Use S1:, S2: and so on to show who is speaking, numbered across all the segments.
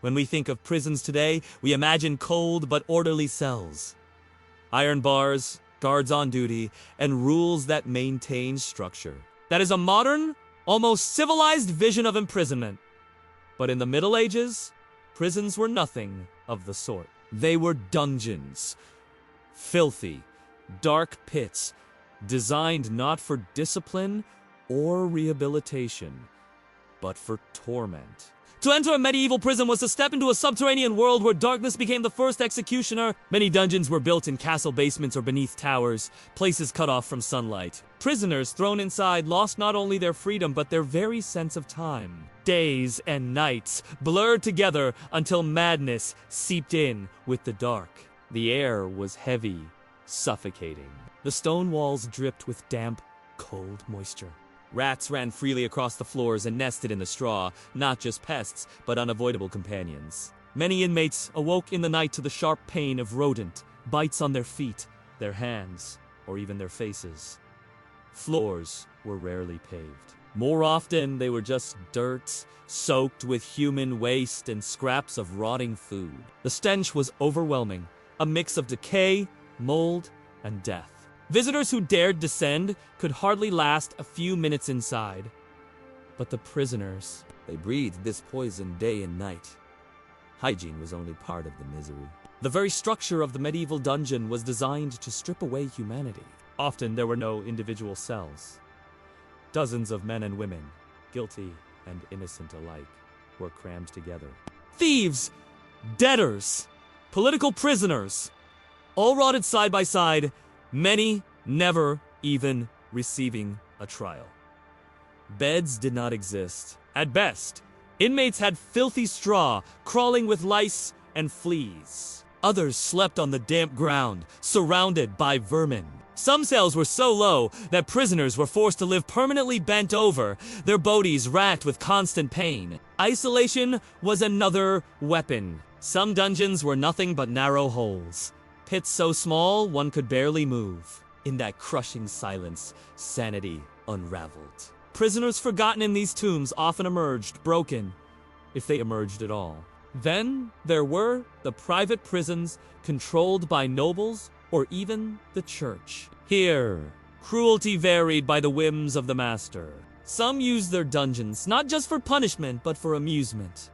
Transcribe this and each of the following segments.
S1: When we think of prisons today, we imagine cold but orderly cells. Iron bars, guards on duty, and rules that maintain structure. That is a modern, almost civilized vision of imprisonment. But in the Middle Ages, prisons were nothing of the sort. They were dungeons. Filthy, dark pits, designed not for discipline or rehabilitation, but for torment. To enter a medieval prison was to step into a subterranean world where darkness became the first executioner. Many dungeons were built in castle basements or beneath towers, places cut off from sunlight. Prisoners thrown inside lost not only their freedom, but their very sense of time. Days and nights blurred together until madness seeped in with the dark. The air was heavy, suffocating. The stone walls dripped with damp, cold moisture. Rats ran freely across the floors and nested in the straw, not just pests, but unavoidable companions. Many inmates awoke in the night to the sharp pain of rodent bites on their feet, their hands, or even their faces. Floors were rarely paved. More often, they were just dirt, soaked with human waste and scraps of rotting food. The stench was overwhelming, a mix of decay, mold, and death. Visitors who dared descend could hardly last a few minutes inside. But the prisoners, they breathed this poison day and night. Hygiene was only part of the misery. The very structure of the medieval dungeon was designed to strip away humanity. Often there were no individual cells. Dozens of men and women, guilty and innocent alike, were crammed together. Thieves, debtors, political prisoners, all rotted side by side, many never even receiving a trial. Beds did not exist. At best, inmates had filthy straw crawling with lice and fleas. Others slept on the damp ground, surrounded by vermin. Some cells were so low that prisoners were forced to live permanently bent over, their bodies racked with constant pain. Isolation was another weapon. Some dungeons were nothing but narrow holes. Pits so small, one could barely move. In that crushing silence, sanity unraveled. Prisoners forgotten in these tombs often emerged broken, if they emerged at all. Then there were the private prisons controlled by nobles or even the church. Here, cruelty varied by the whims of the master. Some used their dungeons not just for punishment but for amusement,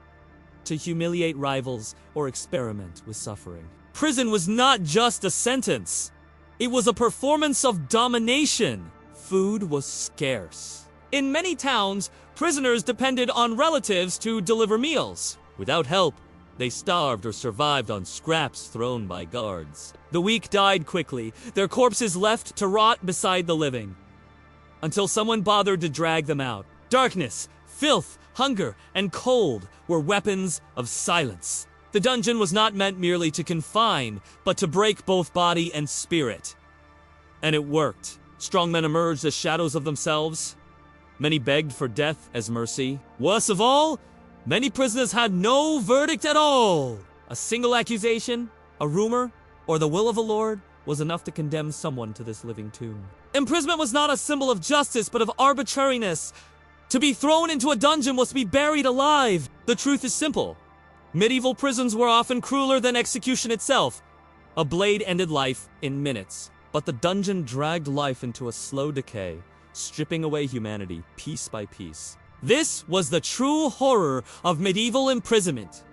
S1: to humiliate rivals or experiment with suffering. Prison was not just a sentence. It was a performance of domination. Food was scarce. In many towns, prisoners depended on relatives to deliver meals. Without help, they starved or survived on scraps thrown by guards. The weak died quickly, their corpses left to rot beside the living, until someone bothered to drag them out. Darkness, filth, hunger, and cold were weapons of silence. The dungeon was not meant merely to confine, but to break both body and spirit. And it worked. Strong men emerged as shadows of themselves. Many begged for death as mercy. Worst of all, many prisoners had no verdict at all. A single accusation, a rumor, or the will of a lord was enough to condemn someone to this living tomb. Imprisonment was not a symbol of justice, but of arbitrariness. To be thrown into a dungeon was to be buried alive. The truth is simple. Medieval prisons were often crueler than execution itself. A blade ended life in minutes, but the dungeon dragged life into a slow decay, stripping away humanity piece by piece. This was the true horror of medieval imprisonment.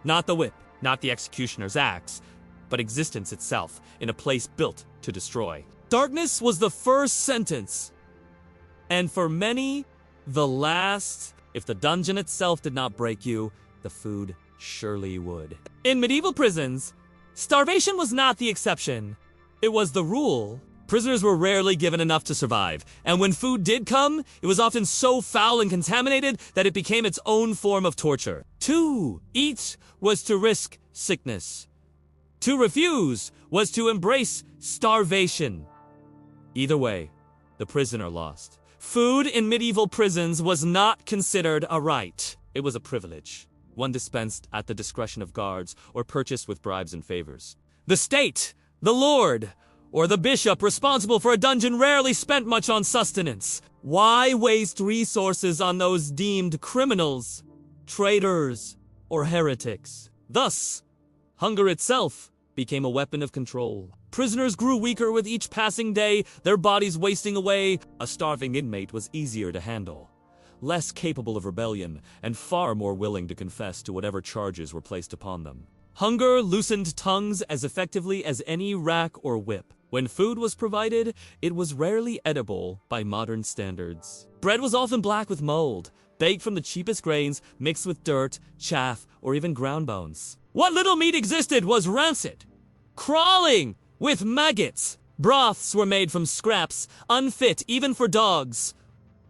S1: Not the whip, not the executioner's axe, but existence itself in a place built to destroy. Darkness was the first sentence, and for many, the last. If the dungeon itself did not break you, the food surely would. In medieval prisons, starvation was not the exception. It was the rule. Prisoners were rarely given enough to survive, and when food did come, it was often so foul and contaminated that it became its own form of torture. To eat was to risk sickness. To refuse was to embrace starvation. Either way, the prisoner lost. Food in medieval prisons was not considered a right. It was a privilege, one dispensed at the discretion of guards or purchased with bribes and favors. The state, the lord, or the bishop responsible for a dungeon rarely spent much on sustenance. Why waste resources on those deemed criminals, traitors, or heretics. Thus, hunger itself became a weapon of control. Prisoners grew weaker with each passing day, their bodies wasting away. A starving inmate was easier to handle, less capable of rebellion, and far more willing to confess to whatever charges were placed upon them. Hunger loosened tongues as effectively as any rack or whip. When food was provided, it was rarely edible by modern standards. Bread was often black with mold, baked from the cheapest grains, mixed with dirt, chaff, or even ground bones. What little meat existed was rancid, crawling with maggots. Broths were made from scraps, unfit even for dogs.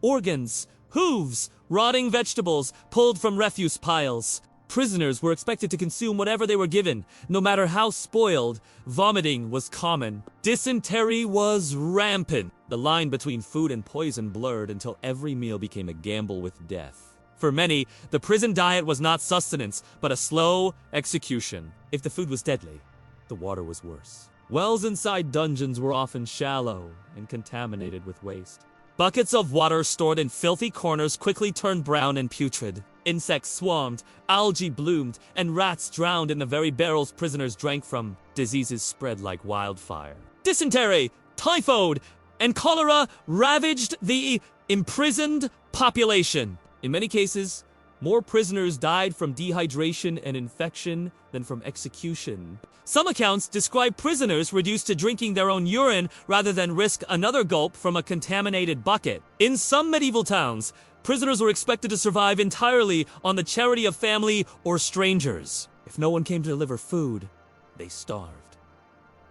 S1: Organs, hooves, rotting vegetables pulled from refuse piles. Prisoners were expected to consume whatever they were given, no matter how spoiled. Vomiting was common. Dysentery was rampant. The line between food and poison blurred until every meal became a gamble with death. For many, the prison diet was not sustenance, but a slow execution. If the food was deadly, the water was worse. Wells inside dungeons were often shallow and contaminated with waste. Buckets of water stored in filthy corners quickly turned brown and putrid. Insects swarmed, algae bloomed, and rats drowned in the very barrels prisoners drank from. Diseases spread like wildfire. Dysentery, typhoid, and cholera ravaged the imprisoned population. In many cases, more prisoners died from dehydration and infection than from execution. Some accounts describe prisoners reduced to drinking their own urine rather than risk another gulp from a contaminated bucket. In some medieval towns, prisoners were expected to survive entirely on the charity of family or strangers. If no one came to deliver food, they starved.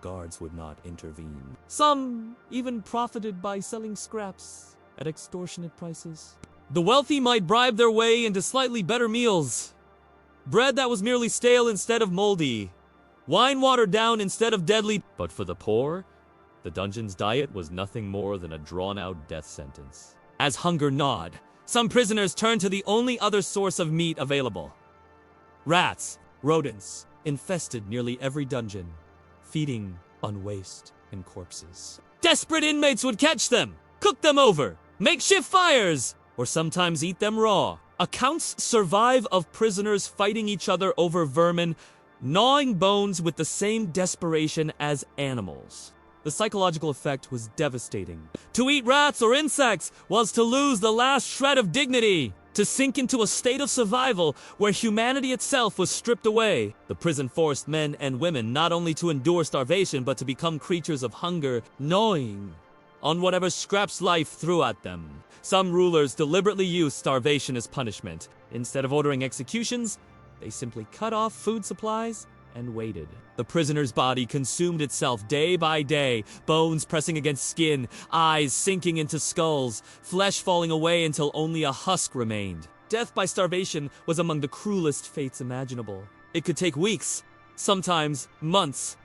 S1: Guards would not intervene. Some even profited by selling scraps at extortionate prices. The wealthy might bribe their way into slightly better meals. Bread that was merely stale instead of moldy. Wine watered down instead of deadly. But for the poor, the dungeon's diet was nothing more than a drawn-out death sentence. As hunger gnawed, some prisoners turned to the only other source of meat available. Rats, rodents, infested nearly every dungeon, feeding on waste and corpses. Desperate inmates would catch them, cook them over, makeshift fires, or sometimes eat them raw. Accounts survive of prisoners fighting each other over vermin, gnawing bones with the same desperation as animals. The psychological effect was devastating. To eat rats or insects was to lose the last shred of dignity, to sink into a state of survival where humanity itself was stripped away. The prison forced men and women not only to endure starvation but to become creatures of hunger, gnawing on whatever scraps life threw at them. Some rulers deliberately used starvation as punishment. Instead of ordering executions, they simply cut off food supplies and waited. The prisoner's body consumed itself day by day, bones pressing against skin, eyes sinking into skulls, flesh falling away until only a husk remained. Death by starvation was among the cruelest fates imaginable. It could take weeks, sometimes months.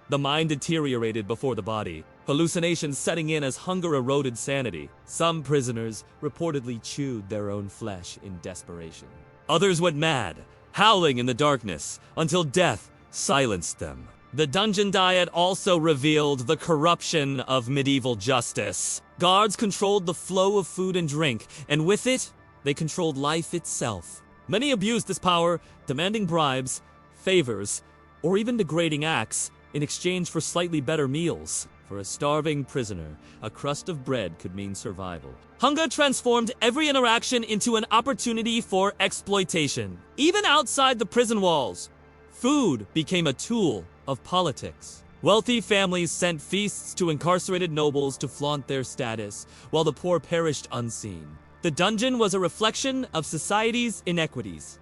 S1: The mind deteriorated before the body, hallucinations setting in as hunger eroded sanity. Some prisoners reportedly chewed their own flesh in desperation. Others went mad, howling in the darkness, until death silenced them. The dungeon diet also revealed the corruption of medieval justice. Guards controlled the flow of food and drink, and with it, they controlled life itself. Many abused this power, demanding bribes, favors, or even degrading acts in exchange for slightly better meals. For a starving prisoner, a crust of bread could mean survival. Hunger transformed every interaction into an opportunity for exploitation. Even outside the prison walls, food became a tool of politics. Wealthy families sent feasts to incarcerated nobles to flaunt their status, while the poor perished unseen. The dungeon was a reflection of society's inequities.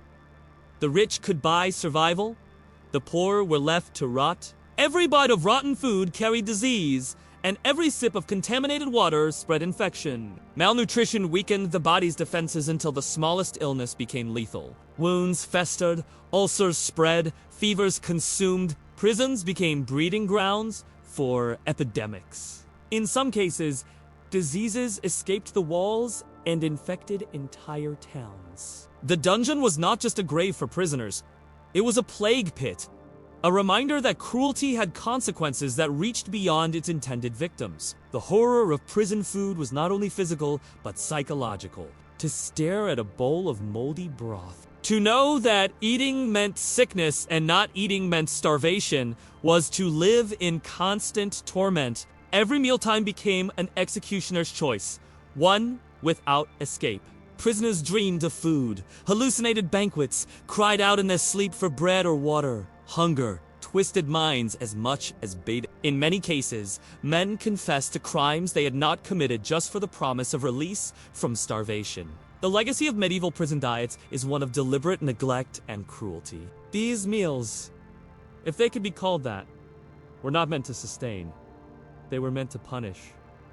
S1: The rich could buy survival, the poor were left to rot. Every bite of rotten food carried disease, and every sip of contaminated water spread infection. Malnutrition weakened the body's defenses until the smallest illness became lethal. Wounds festered, ulcers spread, fevers consumed. Prisons became breeding grounds for epidemics. In some cases, diseases escaped the walls and infected entire towns. The dungeon was not just a grave for prisoners, it was a plague pit. A reminder that cruelty had consequences that reached beyond its intended victims. The horror of prison food was not only physical, but psychological. To stare at a bowl of moldy broth, To know that eating meant sickness and not eating meant starvation was to live in constant torment. Every mealtime became an executioner's choice, one without escape. Prisoners dreamed of food, hallucinated banquets, cried out in their sleep for bread or water. Hunger twisted minds as much as bait. In many cases, men confessed to crimes they had not committed just for the promise of release from starvation. The legacy of medieval prison diets is one of deliberate neglect and cruelty. These meals, if they could be called that, were not meant to sustain. They were meant to punish,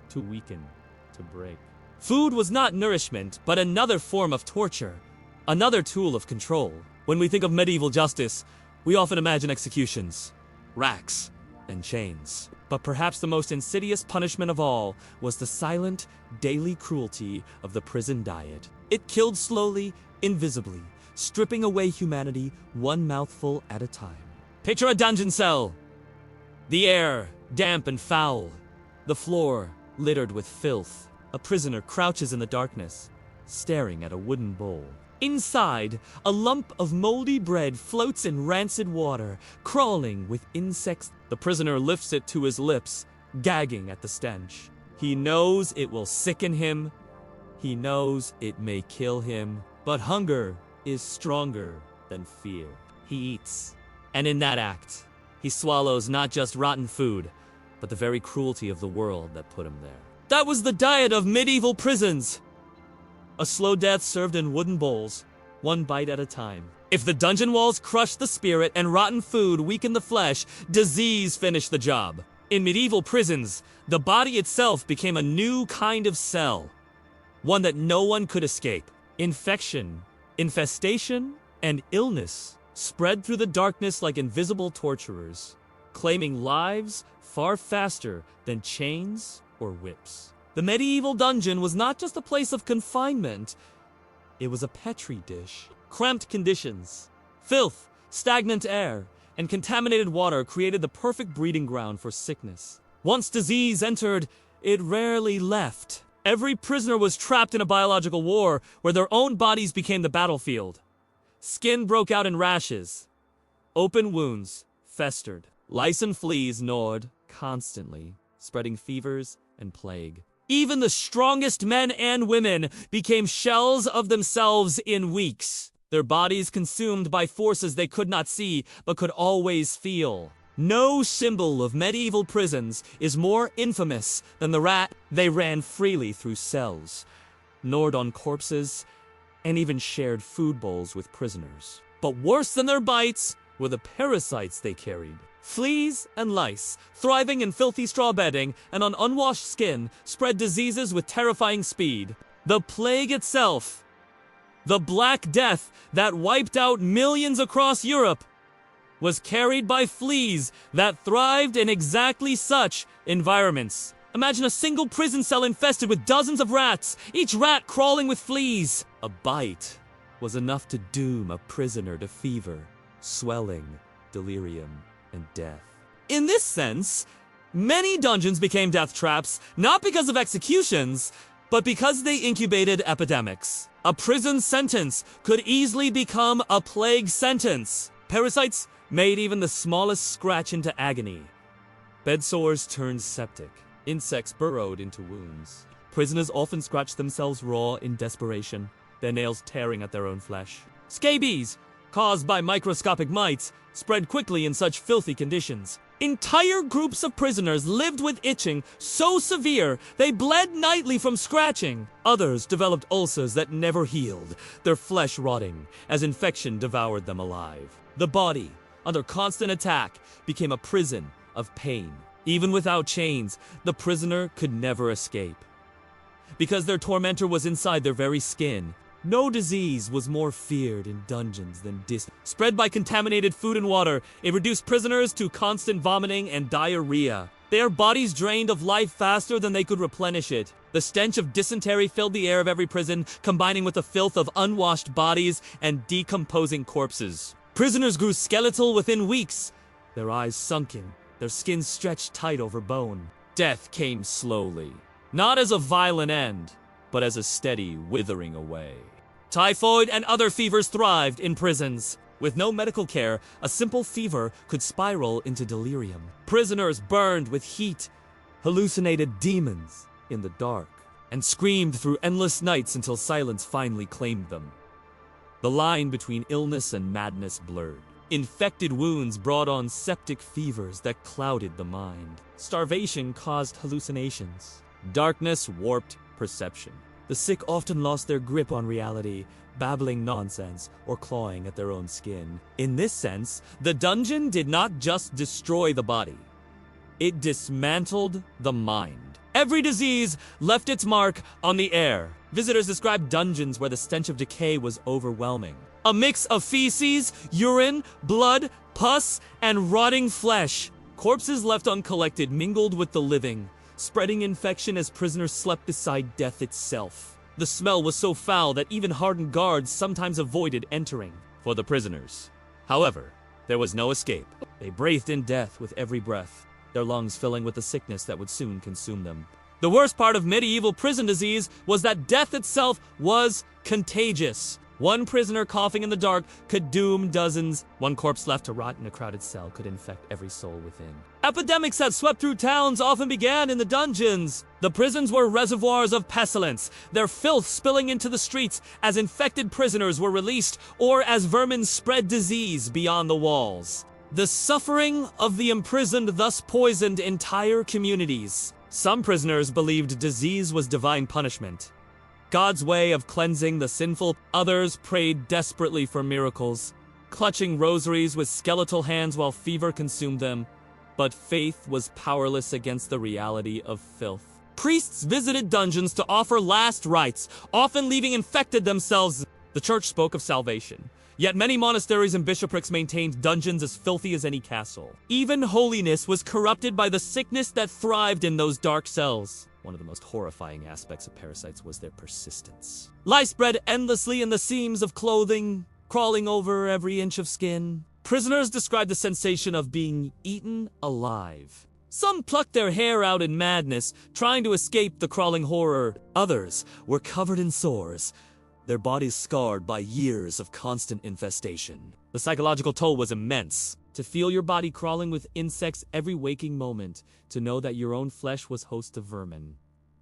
S1: to weaken, to break. Food was not nourishment, but another form of torture, another tool of control. When we think of medieval justice, we often imagine executions, racks, and chains. But perhaps the most insidious punishment of all was the silent, daily cruelty of the prison diet. It killed slowly, invisibly, stripping away humanity one mouthful at a time. Picture a dungeon cell. The air, damp and foul. The floor, littered with filth. A prisoner crouches in the darkness, staring at a wooden bowl. Inside, a lump of moldy bread floats in rancid water, crawling with insects. The prisoner lifts it to his lips, gagging at the stench. He knows it will sicken him. He knows it may kill him. But hunger is stronger than fear. He eats. And in that act, he swallows not just rotten food, but the very cruelty of the world that put him there. That was the diet of medieval prisons. A slow death served in wooden bowls, one bite at a time. If the dungeon walls crushed the spirit and rotten food weakened the flesh, disease finished the job. In medieval prisons, the body itself became a new kind of cell, one that no one could escape. Infection, infestation, and illness spread through the darkness like invisible torturers, claiming lives far faster than chains or whips. The medieval dungeon was not just a place of confinement, it was a petri dish. Cramped conditions, filth, stagnant air, and contaminated water created the perfect breeding ground for sickness. Once disease entered, it rarely left. Every prisoner was trapped in a biological war where their own bodies became the battlefield. Skin broke out in rashes. Open wounds festered. Lice and fleas gnawed constantly, spreading fevers and plague. Even the strongest men and women became shells of themselves in weeks, their bodies consumed by forces they could not see but could always feel. No symbol of medieval prisons is more infamous than the rat. They ran freely through cells, gnawed on corpses, and even shared food bowls with prisoners. But worse than their bites were the parasites they carried. Fleas and lice, thriving in filthy straw bedding and on unwashed skin, spread diseases with terrifying speed. The plague itself, the Black Death that wiped out millions across Europe, was carried by fleas that thrived in exactly such environments. Imagine a single prison cell infested with dozens of rats, each rat crawling with fleas. A bite was enough to doom a prisoner to fever, swelling, delirium, and death. In this sense, many dungeons became death traps, not because of executions, but because they incubated epidemics. A prison sentence could easily become a plague sentence. Parasites made even the smallest scratch into agony. Bed sores turned septic. Insects burrowed into wounds. Prisoners often scratched themselves raw in desperation, their nails tearing at their own flesh. Scabies, caused by microscopic mites, spread quickly in such filthy conditions. Entire groups of prisoners lived with itching so severe they bled nightly from scratching. Others developed ulcers that never healed, their flesh rotting as infection devoured them alive. The body, under constant attack, became a prison of pain. Even without chains, the prisoner could never escape. Because their tormentor was inside their very skin, no disease was more feared in dungeons than spread by contaminated food and water. It reduced prisoners to constant vomiting and diarrhea. Their bodies drained of life faster than they could replenish it. The stench of dysentery filled the air of every prison, combining with the filth of unwashed bodies and decomposing corpses. Prisoners grew skeletal within weeks, their eyes sunken, their skin stretched tight over bone. Death came slowly, not as a violent end, but as a steady withering away. Typhoid and other fevers thrived in prisons. With no medical care, a simple fever could spiral into delirium. Prisoners burned with heat, hallucinated demons in the dark, and screamed through endless nights until silence finally claimed them. The line between illness and madness blurred. Infected wounds brought on septic fevers that clouded the mind. Starvation caused hallucinations. Darkness warped perception. The sick often lost their grip on reality, babbling nonsense or clawing at their own skin. In this sense, the dungeon did not just destroy the body. It dismantled the mind. Every disease left its mark on the air. Visitors described dungeons where the stench of decay was overwhelming. A mix of feces, urine, blood, pus, and rotting flesh. Corpses left uncollected mingled with the living, spreading infection as prisoners slept beside death itself. The smell was so foul that even hardened guards sometimes avoided entering. For the prisoners, however, there was no escape. They breathed in death with every breath, their lungs filling with the sickness that would soon consume them. The worst part of medieval prison disease was that death itself was contagious. One prisoner coughing in the dark could doom dozens. One corpse left to rot in a crowded cell could infect every soul within. Epidemics that swept through towns often began in the dungeons. The prisons were reservoirs of pestilence, their filth spilling into the streets as infected prisoners were released or as vermin spread disease beyond the walls. The suffering of the imprisoned thus poisoned entire communities. Some prisoners believed disease was divine punishment, God's way of cleansing the sinful. Others prayed desperately for miracles, clutching rosaries with skeletal hands while fever consumed them. But faith was powerless against the reality of filth. Priests visited dungeons to offer last rites, often leaving infected themselves. The church spoke of salvation, yet many monasteries and bishoprics maintained dungeons as filthy as any castle. Even holiness was corrupted by the sickness that thrived in those dark cells. One of the most horrifying aspects of parasites was their persistence. Lice spread endlessly in the seams of clothing, crawling over every inch of skin. Prisoners described the sensation of being eaten alive. Some plucked their hair out in madness, trying to escape the crawling horror. Others were covered in sores, their bodies scarred by years of constant infestation. The psychological toll was immense. To feel your body crawling with insects every waking moment, to know that your own flesh was host to vermin.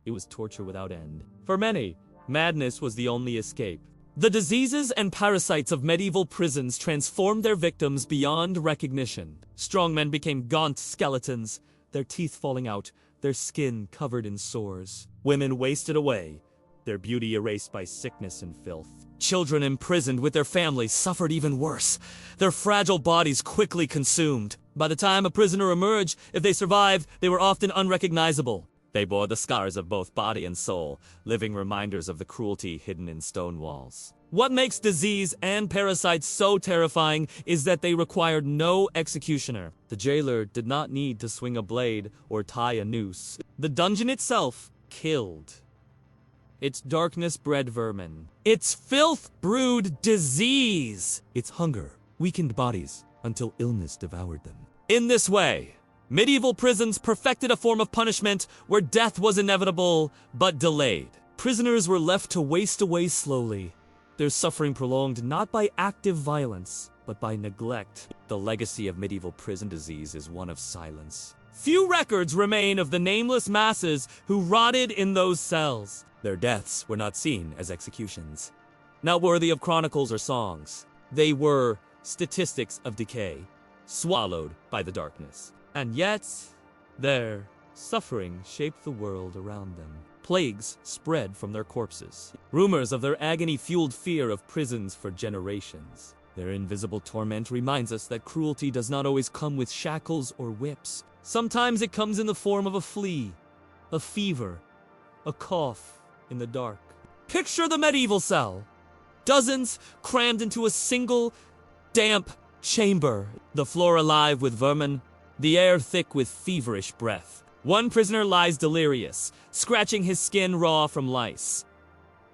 S1: It was torture without end. For many, madness was the only escape. The diseases and parasites of medieval prisons transformed their victims beyond recognition. Strong men became gaunt skeletons, their teeth falling out, their skin covered in sores. Women wasted away, their beauty erased by sickness and filth. Children imprisoned with their families suffered even worse, their fragile bodies quickly consumed. By the time a prisoner emerged, if they survived, they were often unrecognizable. They bore the scars of both body and soul, living reminders of the cruelty hidden in stone walls. What makes disease and parasites so terrifying is that they required no executioner. The jailer did not need to swing a blade or tie a noose. The dungeon itself killed. Its darkness bred vermin. Its filth brewed disease. Its hunger weakened bodies until illness devoured them. In this way, medieval prisons perfected a form of punishment where death was inevitable but delayed. Prisoners were left to waste away slowly, their suffering prolonged not by active violence, but by neglect. The legacy of medieval prison disease is one of silence. Few records remain of the nameless masses who rotted in those cells. Their deaths were not seen as executions, not worthy of chronicles or songs. They were statistics of decay, swallowed by the darkness. And yet, their suffering shaped the world around them. Plagues spread from their corpses. Rumors of their agony fueled fear of prisons for generations. Their invisible torment reminds us that cruelty does not always come with shackles or whips. Sometimes it comes in the form of a flea, a fever, a cough in the dark. Picture the medieval cell. Dozens crammed into a single, damp chamber. The floor alive with vermin, the air thick with feverish breath. One prisoner lies delirious, scratching his skin raw from lice.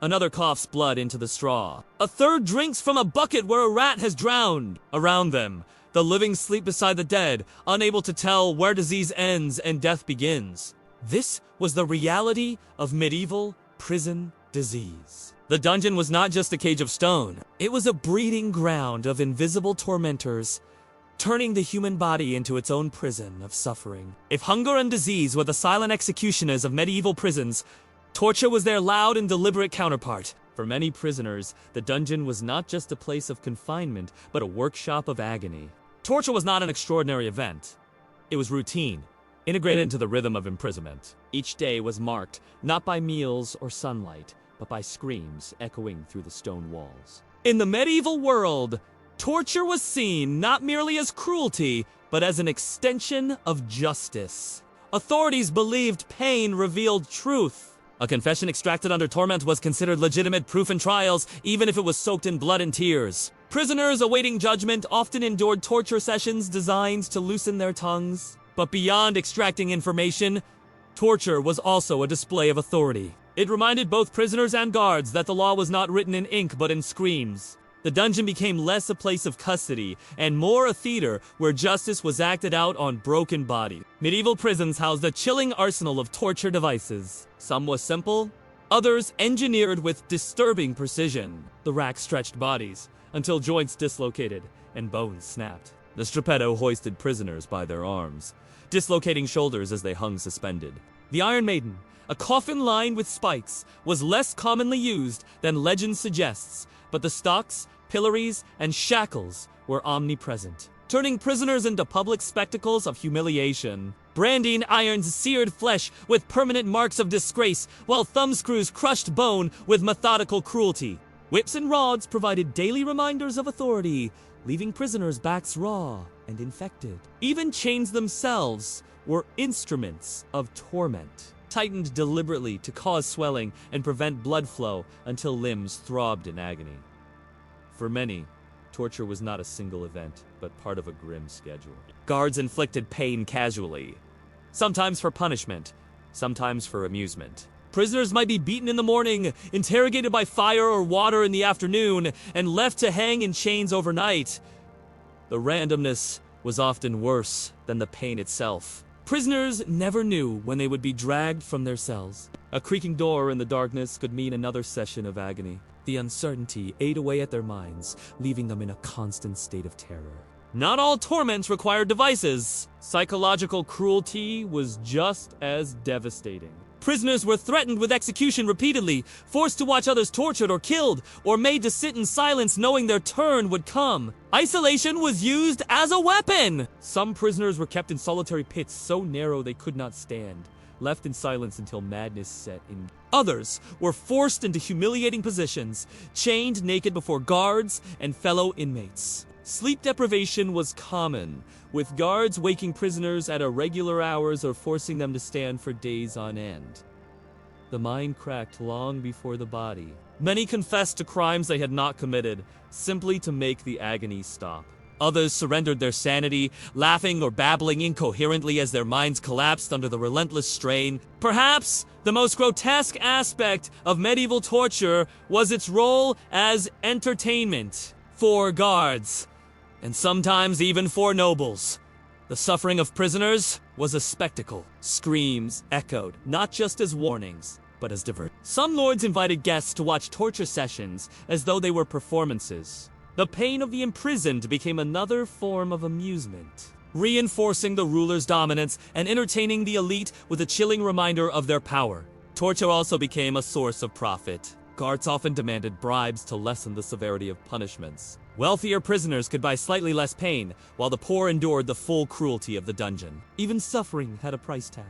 S1: Another coughs blood into the straw. A third drinks from a bucket where a rat has drowned. Around them, the living sleep beside the dead, unable to tell where disease ends and death begins. This was the reality of medieval prison disease. The dungeon was not just a cage of stone. It was a breeding ground of invisible tormentors, turning the human body into its own prison of suffering. If hunger and disease were the silent executioners of medieval prisons, torture was their loud and deliberate counterpart. For many prisoners, the dungeon was not just a place of confinement, but a workshop of agony. Torture was not an extraordinary event. It was routine, integrated into the rhythm of imprisonment. Each day was marked not by meals or sunlight, but by screams echoing through the stone walls. In the medieval world, torture was seen not merely as cruelty, but as an extension of justice. Authorities believed pain revealed truth. A confession extracted under torment was considered legitimate proof in trials, even if it was soaked in blood and tears. Prisoners awaiting judgment often endured torture sessions designed to loosen their tongues. But beyond extracting information, torture was also a display of authority. It reminded both prisoners and guards that the law was not written in ink but in screams. The dungeon became less a place of custody and more a theater where justice was acted out on broken bodies. Medieval prisons housed a chilling arsenal of torture devices. Some was simple, others engineered with disturbing precision. The rack stretched bodies until joints dislocated and bones snapped. The strappetto hoisted prisoners by their arms, dislocating shoulders as they hung suspended. The Iron Maiden, a coffin lined with spikes, was less commonly used than legend suggests, but the stocks, pillories, and shackles were omnipresent, turning prisoners into public spectacles of humiliation. Branding irons seared flesh with permanent marks of disgrace, while thumbscrews crushed bone with methodical cruelty. Whips and rods provided daily reminders of authority, leaving prisoners' backs raw and infected. Even chains themselves were instruments of torment, tightened deliberately to cause swelling and prevent blood flow until limbs throbbed in agony. For many, torture was not a single event, but part of a grim schedule. Guards inflicted pain casually, sometimes for punishment, sometimes for amusement. Prisoners might be beaten in the morning, interrogated by fire or water in the afternoon, and left to hang in chains overnight. The randomness was often worse than the pain itself. Prisoners never knew when they would be dragged from their cells. A creaking door in the darkness could mean another session of agony. The uncertainty ate away at their minds, leaving them in a constant state of terror. Not all torments required devices. Psychological cruelty was just as devastating. Prisoners were threatened with execution repeatedly, forced to watch others tortured or killed, or made to sit in silence knowing their turn would come. Isolation was used as a weapon! Some prisoners were kept in solitary pits so narrow they could not stand, left in silence until madness set in. Others were forced into humiliating positions, chained naked before guards and fellow inmates. Sleep deprivation was common, with guards waking prisoners at irregular hours or forcing them to stand for days on end. The mind cracked long before the body. Many confessed to crimes they had not committed, simply to make the agony stop. Others surrendered their sanity, laughing or babbling incoherently as their minds collapsed under the relentless strain. Perhaps the most grotesque aspect of medieval torture was its role as entertainment for guards, and sometimes even for nobles. The suffering of prisoners was a spectacle. Screams echoed, not just as warnings, but as diversions. Some lords invited guests to watch torture sessions as though they were performances. The pain of the imprisoned became another form of amusement, reinforcing the ruler's dominance and entertaining the elite with a chilling reminder of their power. Torture also became a source of profit. Guards often demanded bribes to lessen the severity of punishments. Wealthier prisoners could buy slightly less pain, while the poor endured the full cruelty of the dungeon. Even suffering had a price tag.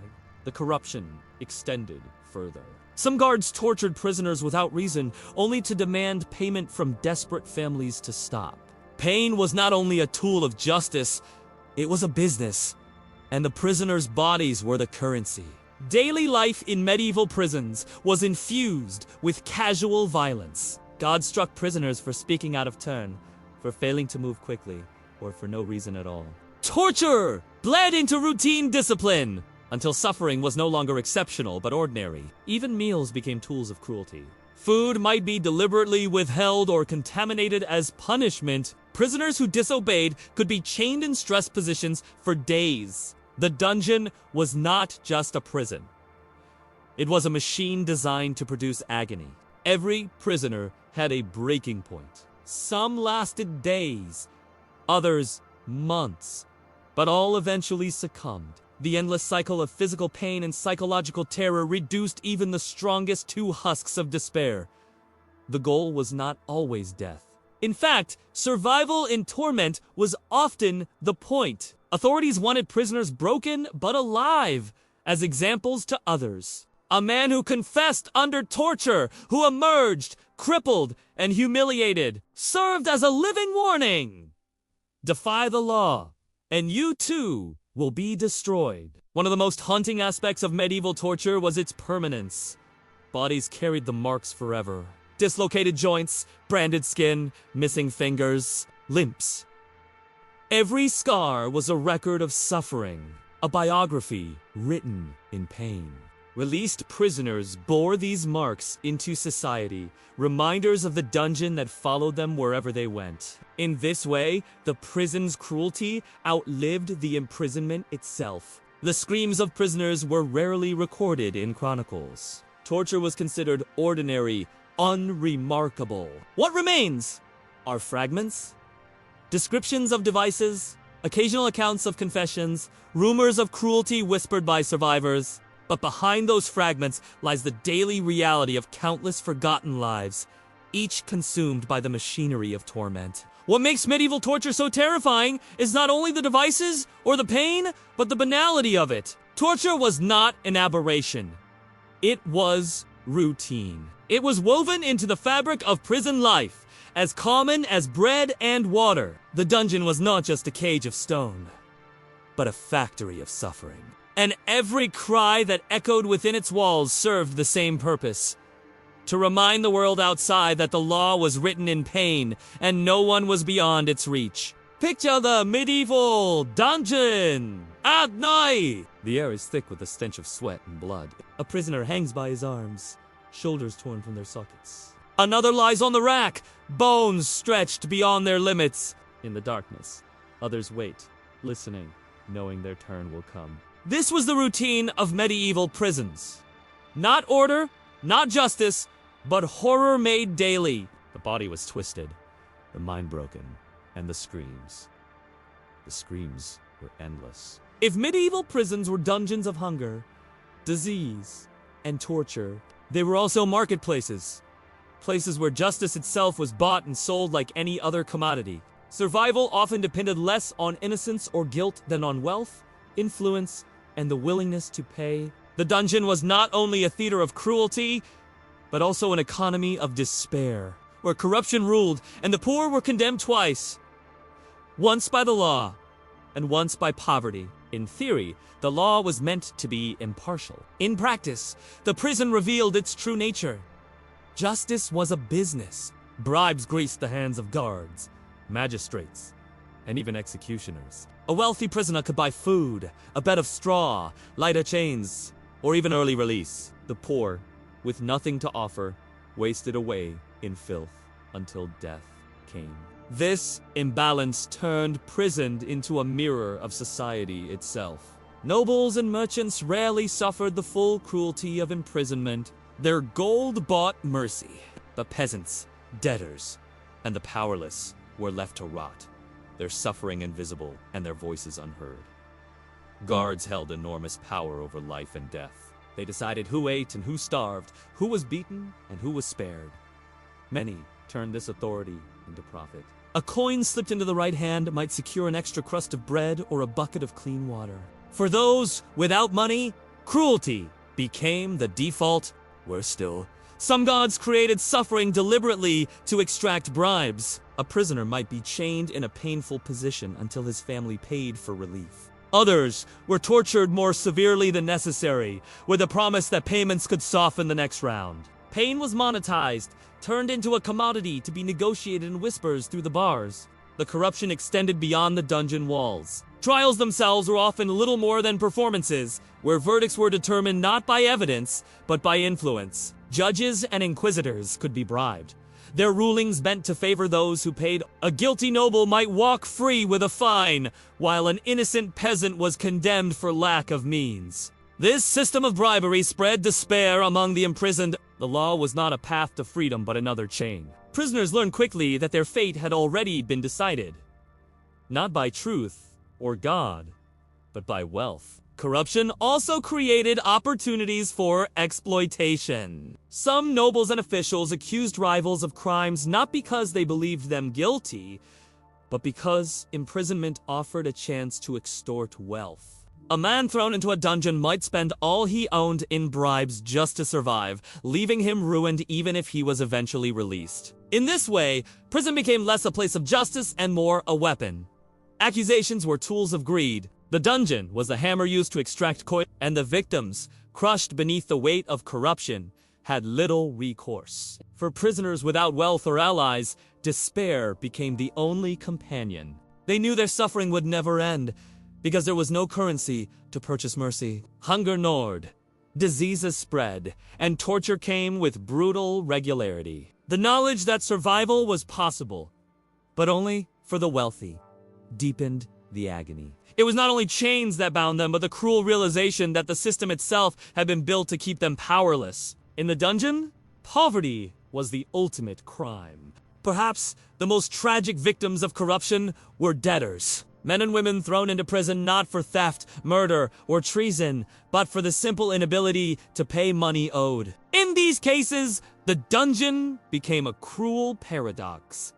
S1: The corruption extended further. Some guards tortured prisoners without reason, only to demand payment from desperate families to stop. Pain was not only a tool of justice, it was a business, and the prisoners' bodies were the currency. Daily life in medieval prisons was infused with casual violence. God struck prisoners for speaking out of turn, for failing to move quickly, or for no reason at all. Torture bled into routine discipline, until suffering was no longer exceptional but ordinary. Even meals became tools of cruelty. Food might be deliberately withheld or contaminated as punishment. Prisoners who disobeyed could be chained in stress positions for days. The dungeon was not just a prison. It was a machine designed to produce agony. Every prisoner had a breaking point. Some lasted days, others months, but all eventually succumbed. The endless cycle of physical pain and psychological terror reduced even the strongest to husks of despair. The goal was not always death. In fact, survival in torment was often the point. Authorities wanted prisoners broken but alive as examples to others. A man who confessed under torture, who emerged crippled and humiliated, served as a living warning. Defy the law, and you too will be destroyed. One of the most haunting aspects of medieval torture was its permanence. Bodies carried the marks forever. Dislocated joints, branded skin, missing fingers, limps. Every scar was a record of suffering, a biography written in pain. Released prisoners bore these marks into society, reminders of the dungeon that followed them wherever they went. In this way, the prison's cruelty outlived the imprisonment itself. The screams of prisoners were rarely recorded in chronicles. Torture was considered ordinary, unremarkable. What remains are fragments, descriptions of devices, occasional accounts of confessions, rumors of cruelty whispered by survivors. But behind those fragments lies the daily reality of countless forgotten lives, each consumed by the machinery of torment. What makes medieval torture so terrifying is not only the devices or the pain, but the banality of it. Torture was not an aberration. It was routine. It was woven into the fabric of prison life, as common as bread and water. The dungeon was not just a cage of stone, but a factory of suffering. And every cry that echoed within its walls served the same purpose: to remind the world outside that the law was written in pain and no one was beyond its reach. Picture the medieval dungeon at night. The air is thick with the stench of sweat and blood. A prisoner hangs by his arms, shoulders torn from their sockets. Another lies on the rack, bones stretched beyond their limits. In the darkness, others wait, listening, knowing their turn will come. This was the routine of medieval prisons. Not order, not justice, but horror made daily. The body was twisted, the mind broken, and the screams. The screams were endless. If medieval prisons were dungeons of hunger, disease, and torture, they were also marketplaces. Places where justice itself was bought and sold like any other commodity. Survival often depended less on innocence or guilt than on wealth, influence, and the willingness to pay. The dungeon was not only a theater of cruelty, but also an economy of despair, where corruption ruled and the poor were condemned twice. Once by the law, and once by poverty. In theory, the law was meant to be impartial. In practice, the prison revealed its true nature. Justice was a business. Bribes greased the hands of guards, magistrates, and even executioners. A wealthy prisoner could buy food, a bed of straw, lighter chains, or even early release. The poor, with nothing to offer, wasted away in filth until death came. This imbalance turned prison into a mirror of society itself. Nobles and merchants rarely suffered the full cruelty of imprisonment. Their gold bought mercy. The peasants, debtors, and the powerless were left to rot, their suffering invisible and their voices unheard. Guards held enormous power over life and death. They decided who ate and who starved, who was beaten and who was spared. Many turned this authority into profit. A coin slipped into the right hand might secure an extra crust of bread or a bucket of clean water. For those without money, cruelty became the default. Worse still, some gods created suffering deliberately to extract bribes. A prisoner might be chained in a painful position until his family paid for relief. Others were tortured more severely than necessary, with the promise that payments could soften the next round. Pain was monetized, turned into a commodity to be negotiated in whispers through the bars. The corruption extended beyond the dungeon walls. Trials themselves were often little more than performances, where verdicts were determined not by evidence, but by influence. Judges and inquisitors could be bribed. Their rulings bent to favor those who paid. A guilty noble might walk free with a fine, while an innocent peasant was condemned for lack of means. This system of bribery spread despair among the imprisoned. The law was not a path to freedom, but another chain. Prisoners learned quickly that their fate had already been decided, not by truth or God, but by wealth. Corruption also created opportunities for exploitation. Some nobles and officials accused rivals of crimes not because they believed them guilty, but because imprisonment offered a chance to extort wealth. A man thrown into a dungeon might spend all he owned in bribes just to survive, leaving him ruined even if he was eventually released. In this way, prison became less a place of justice and more a weapon. Accusations were tools of greed. The dungeon was the hammer used to extract coin, and the victims, crushed beneath the weight of corruption, had little recourse. For prisoners without wealth or allies, despair became the only companion. They knew their suffering would never end, because there was no currency to purchase mercy. Hunger gnawed, diseases spread, and torture came with brutal regularity. The knowledge that survival was possible, but only for the wealthy, deepened the agony. It was not only chains that bound them, but the cruel realization that the system itself had been built to keep them powerless. In the dungeon, poverty was the ultimate crime. Perhaps the most tragic victims of corruption were debtors. Men and women thrown into prison not for theft, murder, or treason, but for the simple inability to pay money owed. In these cases, the dungeon became a cruel paradox.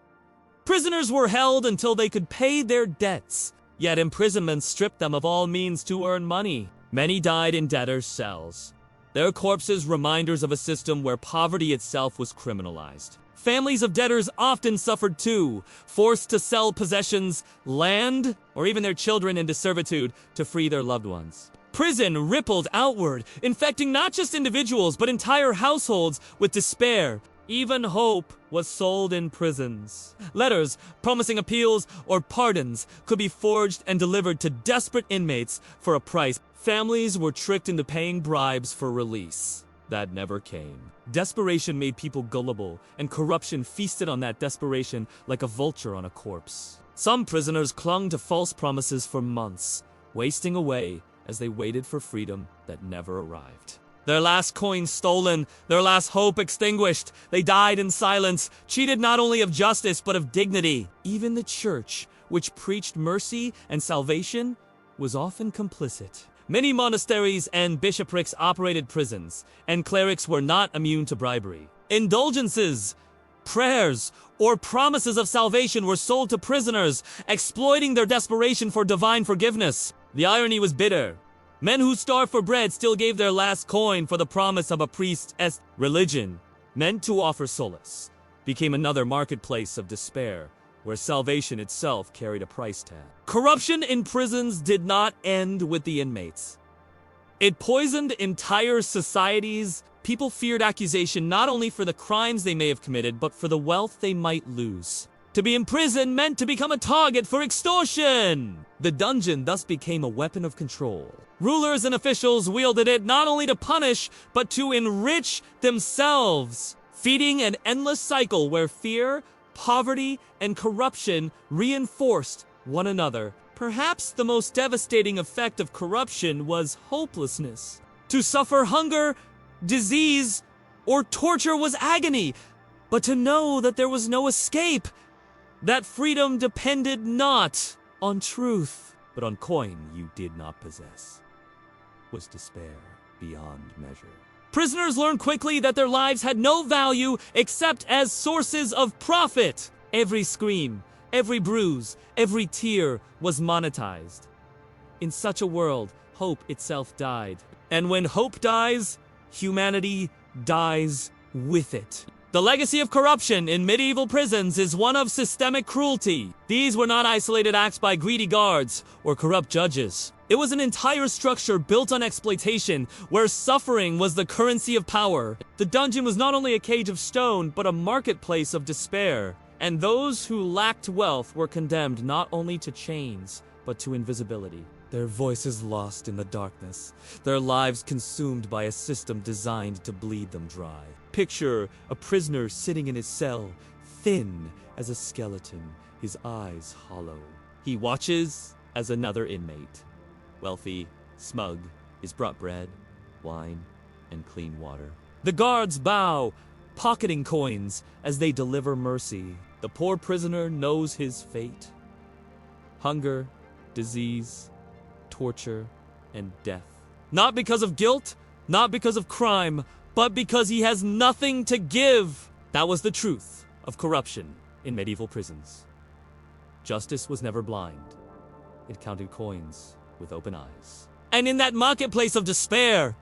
S1: Prisoners were held until they could pay their debts, yet imprisonment stripped them of all means to earn money. Many died in debtors' cells, their corpses reminders of a system where poverty itself was criminalized. Families of debtors often suffered too, forced to sell possessions, land, or even their children into servitude to free their loved ones. Prison rippled outward, infecting not just individuals but entire households with despair. Even hope was sold in prisons. Letters promising appeals or pardons could be forged and delivered to desperate inmates for a price. Families were tricked into paying bribes for release. That never came. Desperation made people gullible, and corruption feasted on that desperation like a vulture on a corpse. Some prisoners clung to false promises for months, wasting away as they waited for freedom that never arrived. Their last coin stolen, their last hope extinguished. They died in silence, cheated not only of justice but of dignity. Even the church, which preached mercy and salvation, was often complicit. Many monasteries and bishoprics operated prisons, and clerics were not immune to bribery. Indulgences, prayers, or promises of salvation were sold to prisoners, exploiting their desperation for divine forgiveness. The irony was bitter. Men who starved for bread still gave their last coin for the promise of a priest's religion, meant to offer solace, became another marketplace of despair, where salvation itself carried a price tag. Corruption in prisons did not end with the inmates. It poisoned entire societies. People feared accusation not only for the crimes they may have committed, but for the wealth they might lose. To be imprisoned meant to become a target for extortion. The dungeon thus became a weapon of control. Rulers and officials wielded it not only to punish, but to enrich themselves, feeding an endless cycle where fear, poverty, and corruption reinforced one another. Perhaps the most devastating effect of corruption was hopelessness. To suffer hunger, disease, or torture was agony, but to know that there was no escape, that freedom depended not on truth, but on coin you did not possess, was despair beyond measure. Prisoners learned quickly that their lives had no value except as sources of profit. Every scream, every bruise, every tear was monetized. In such a world, hope itself died. And when hope dies, humanity dies with it. The legacy of corruption in medieval prisons is one of systemic cruelty. These were not isolated acts by greedy guards or corrupt judges. It was an entire structure built on exploitation, where suffering was the currency of power. The dungeon was not only a cage of stone, but a marketplace of despair. And those who lacked wealth were condemned not only to chains, but to invisibility. Their voices lost in the darkness, their lives consumed by a system designed to bleed them dry. Picture a prisoner sitting in his cell, thin as a skeleton, his eyes hollow. He watches as another inmate, wealthy, smug, is brought bread, wine, and clean water. The guards bow, pocketing coins as they deliver mercy. The poor prisoner knows his fate. Hunger, disease, torture, and death. Not because of guilt, not because of crime, but because he has nothing to give. That was the truth of corruption in medieval prisons. Justice was never blind. It counted coins with open eyes. And in that marketplace of despair,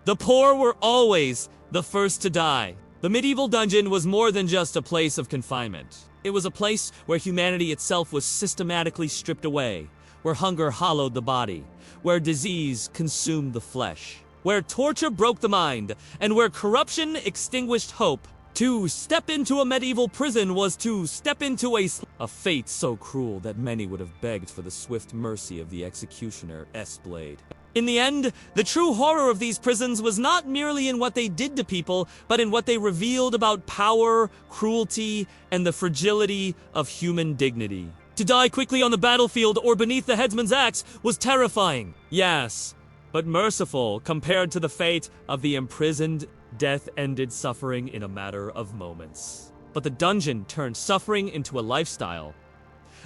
S1: the poor were always the first to die. The medieval dungeon was more than just a place of confinement. It was a place where humanity itself was systematically stripped away, where hunger hollowed the body, where disease consumed the flesh, where torture broke the mind, and where corruption extinguished hope. To step into a medieval prison was to step into a fate so cruel that many would have begged for the swift mercy of the executioner's blade. In the end, the true horror of these prisons was not merely in what they did to people, but in what they revealed about power, cruelty, and the fragility of human dignity. To die quickly on the battlefield or beneath the headsman's axe was terrifying, yes, but merciful compared to the fate of the imprisoned. Death ended suffering in a matter of moments. But the dungeon turned suffering into a lifestyle,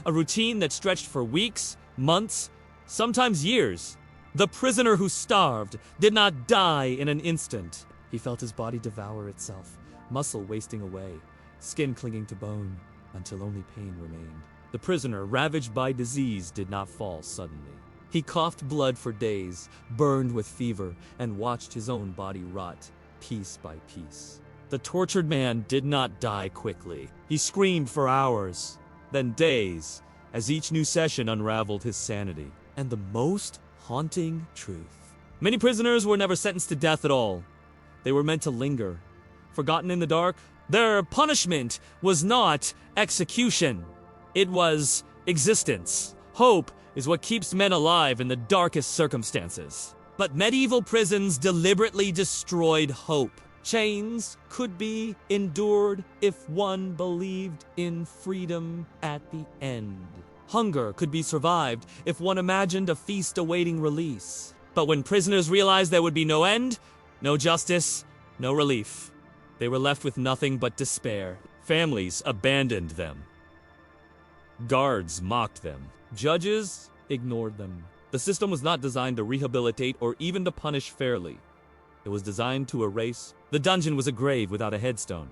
S1: a routine that stretched for weeks, months, sometimes years. The prisoner who starved did not die in an instant. He felt his body devour itself, muscle wasting away, skin clinging to bone, until only pain remained. The prisoner, ravaged by disease, did not fall suddenly. He coughed blood for days, burned with fever, and watched his own body rot, piece by piece. The tortured man did not die quickly. He screamed for hours, then days, as each new session unraveled his sanity. And the most haunting truth: many prisoners were never sentenced to death at all. They were meant to linger, forgotten in the dark. Their punishment was not execution. It was existence. Hope is what keeps men alive in the darkest circumstances. But medieval prisons deliberately destroyed hope. Chains could be endured if one believed in freedom at the end. Hunger could be survived if one imagined a feast awaiting release. But when prisoners realized there would be no end, no justice, no relief, they were left with nothing but despair. Families abandoned them. Guards mocked them. Judges ignored them. The system was not designed to rehabilitate or even to punish fairly. It was designed to erase. The dungeon was a grave without a headstone,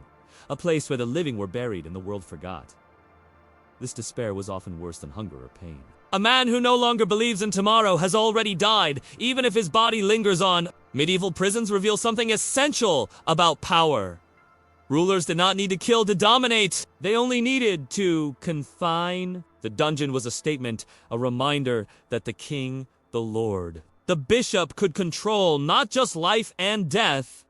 S1: a place where the living were buried and the world forgot. This despair was often worse than hunger or pain. A man who no longer believes in tomorrow has already died, even if his body lingers on. Medieval prisons reveal something essential about power. Rulers did not need to kill to dominate. They only needed to confine. The dungeon was a statement, a reminder that the king, the lord, the bishop could control not just life and death,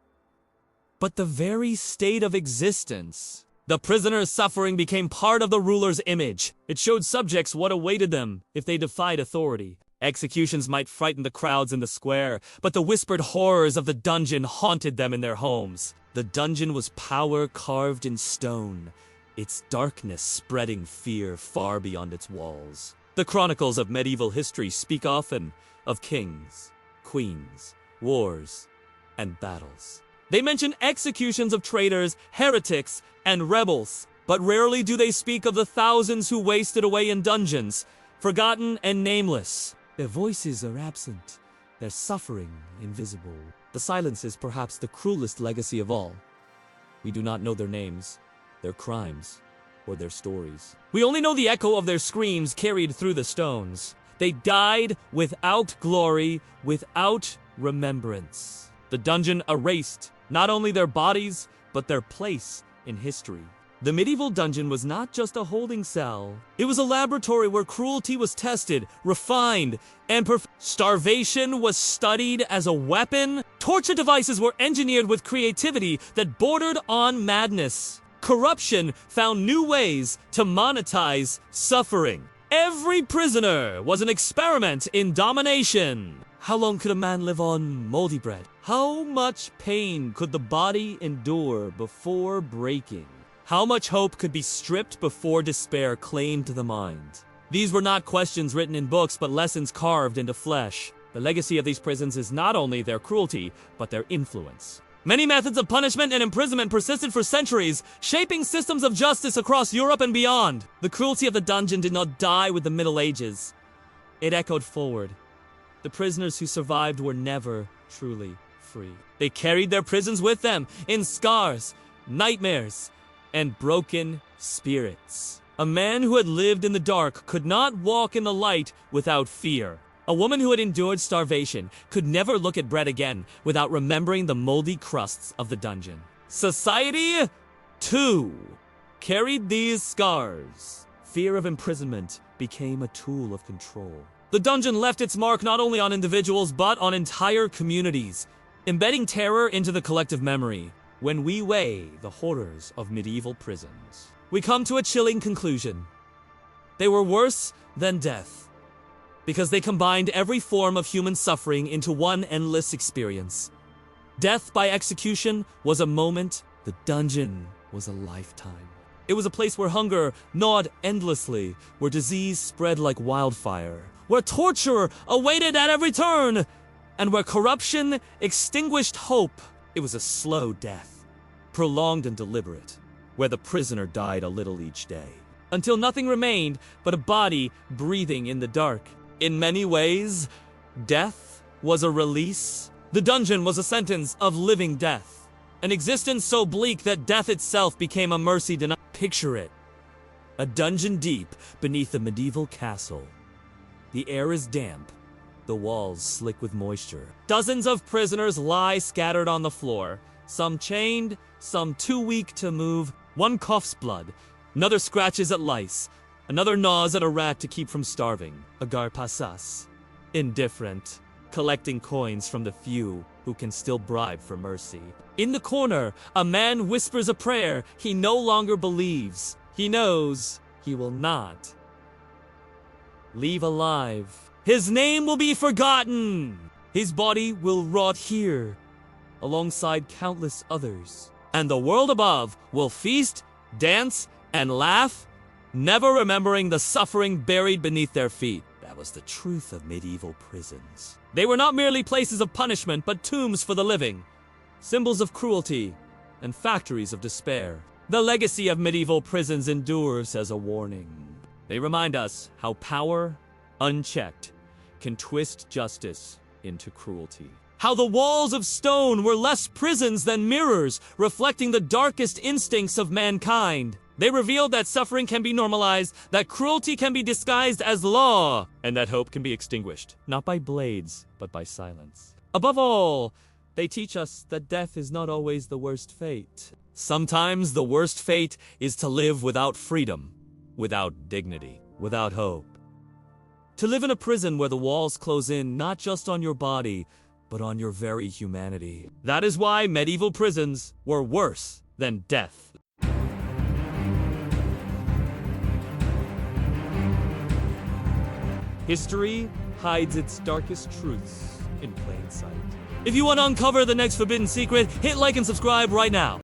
S1: but the very state of existence. The prisoner's suffering became part of the ruler's image. It showed subjects what awaited them if they defied authority. Executions might frighten the crowds in the square, but the whispered horrors of the dungeon haunted them in their homes. The dungeon was power carved in stone, its darkness spreading fear far beyond its walls. The chronicles of medieval history speak often of kings, queens, wars, and battles. They mention executions of traitors, heretics, and rebels, but rarely do they speak of the thousands who wasted away in dungeons, forgotten and nameless. Their voices are absent, their suffering invisible. The silence is perhaps the cruelest legacy of all. We do not know their names, their crimes, or their stories. We only know the echo of their screams carried through the stones. They died without glory, without remembrance. The dungeon erased not only their bodies, but their place in history. The medieval dungeon was not just a holding cell. It was a laboratory where cruelty was tested, refined, and starvation was studied as a weapon. Torture devices were engineered with creativity that bordered on madness. Corruption found new ways to monetize suffering. Every prisoner was an experiment in domination. How long could a man live on moldy bread? How much pain could the body endure before breaking? How much hope could be stripped before despair claimed the mind? These were not questions written in books, but lessons carved into flesh. The legacy of these prisons is not only their cruelty, but their influence. Many methods of punishment and imprisonment persisted for centuries, shaping systems of justice across Europe and beyond. The cruelty of the dungeon did not die with the Middle Ages. It echoed forward. The prisoners who survived were never truly free. They carried their prisons with them in scars, nightmares, and broken spirits. A man who had lived in the dark could not walk in the light without fear. A woman who had endured starvation could never look at bread again without remembering the moldy crusts of the dungeon. Society, too, carried these scars. Fear of imprisonment became a tool of control. The dungeon left its mark not only on individuals but on entire communities, embedding terror into the collective memory. When we weigh the horrors of medieval prisons, we come to a chilling conclusion. They were worse than death, because they combined every form of human suffering into one endless experience. Death by execution was a moment, the dungeon was a lifetime. It was a place where hunger gnawed endlessly, where disease spread like wildfire, where torture awaited at every turn, and where corruption extinguished hope. It was a slow death, prolonged and deliberate, where the prisoner died a little each day, until nothing remained but a body breathing in the dark. In many ways, death was a release. The dungeon was a sentence of living death, an existence so bleak that death itself became a mercy denied. Picture it, a dungeon deep beneath a medieval castle. The air is damp, the walls slick with moisture. Dozens of prisoners lie scattered on the floor, some chained, some too weak to move. One coughs blood, another scratches at lice, another gnaws at a rat to keep from starving. Agar pasas, indifferent, collecting coins from the few who can still bribe for mercy. In the corner, a man whispers a prayer he no longer believes. He knows he will not leave alive. His name will be forgotten. His body will rot here, alongside countless others. And the world above will feast, dance, and laugh, never remembering the suffering buried beneath their feet. That was the truth of medieval prisons. They were not merely places of punishment, but tombs for the living, symbols of cruelty, and factories of despair. The legacy of medieval prisons endures as a warning. They remind us how power, unchecked, can twist justice into cruelty. How the walls of stone were less prisons than mirrors, reflecting the darkest instincts of mankind. They revealed that suffering can be normalized, that cruelty can be disguised as law, and that hope can be extinguished, not by blades, but by silence. Above all, they teach us that death is not always the worst fate. Sometimes the worst fate is to live without freedom, without dignity, without hope. To live in a prison where the walls close in not just on your body, but on your very humanity. That is why medieval prisons were worse than death. History hides its darkest truths in plain sight. If you want to uncover the next forbidden secret, hit like and subscribe right now.